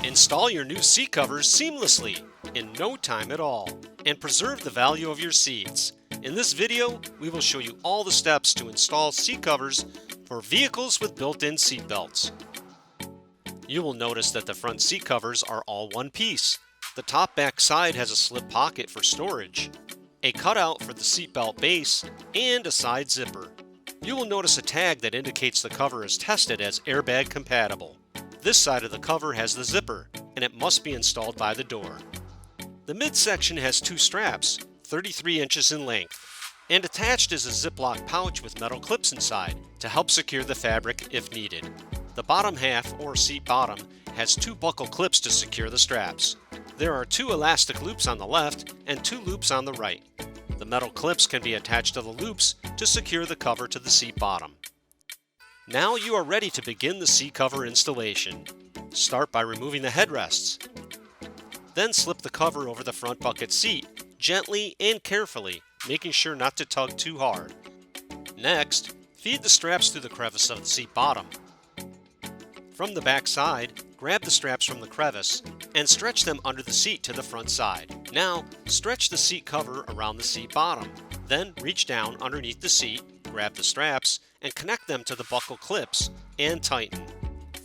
Install your new seat covers seamlessly in no time at all and preserve the value of your seats. In this video, we will show you all the steps to install seat covers for vehicles with built-in seat belts. You will notice that the front seat covers are all one piece. The top back side has a slip pocket for storage, a cutout for the seat belt base, and a side zipper. You will notice a tag that indicates the cover is tested as airbag compatible. This side of the cover has the zipper, and it must be installed by the door. The midsection has two straps, 33 inches in length, and attached is a Ziploc pouch with metal clips inside to help secure the fabric if needed. The bottom half, or seat bottom, has two buckle clips to secure the straps. There are two elastic loops on the left and two loops on the right. The metal clips can be attached to the loops to secure the cover to the seat bottom. Now you are ready to begin the seat cover installation. Start by removing the headrests. Then slip the cover over the front bucket seat, gently and carefully, making sure not to tug too hard. Next, feed the straps through the crevice of the seat bottom. From the back side, grab the straps from the crevice and stretch them under the seat to the front side. Now, stretch the seat cover around the seat bottom. Then reach down underneath the seat, grab the straps, and connect them to the buckle clips and tighten.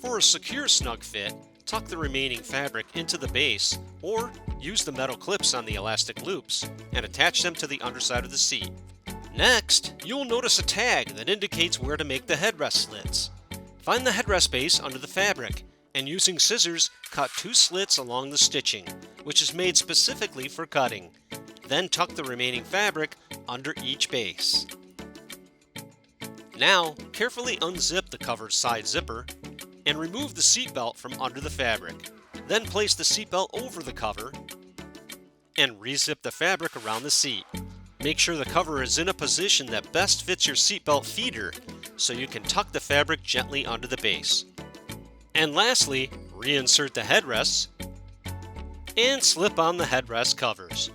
For a secure snug fit, tuck the remaining fabric into the base or use the metal clips on the elastic loops and attach them to the underside of the seat. Next, you will notice a tag that indicates where to make the headrest slits. Find the headrest base under the fabric and using scissors, cut two slits along the stitching, which is made specifically for cutting. Then tuck the remaining fabric under each base. Now, carefully unzip the cover's side zipper and remove the seatbelt from under the fabric. Then place the seatbelt over the cover and re-zip the fabric around the seat. Make sure the cover is in a position that best fits your seatbelt feeder so you can tuck the fabric gently under the base. And lastly, reinsert the headrests and slip on the headrest covers.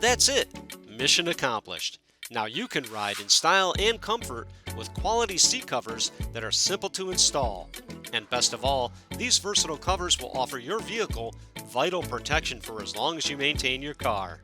That's it! Mission accomplished. Now you can ride in style and comfort with quality seat covers that are simple to install. And best of all, these versatile covers will offer your vehicle vital protection for as long as you maintain your car.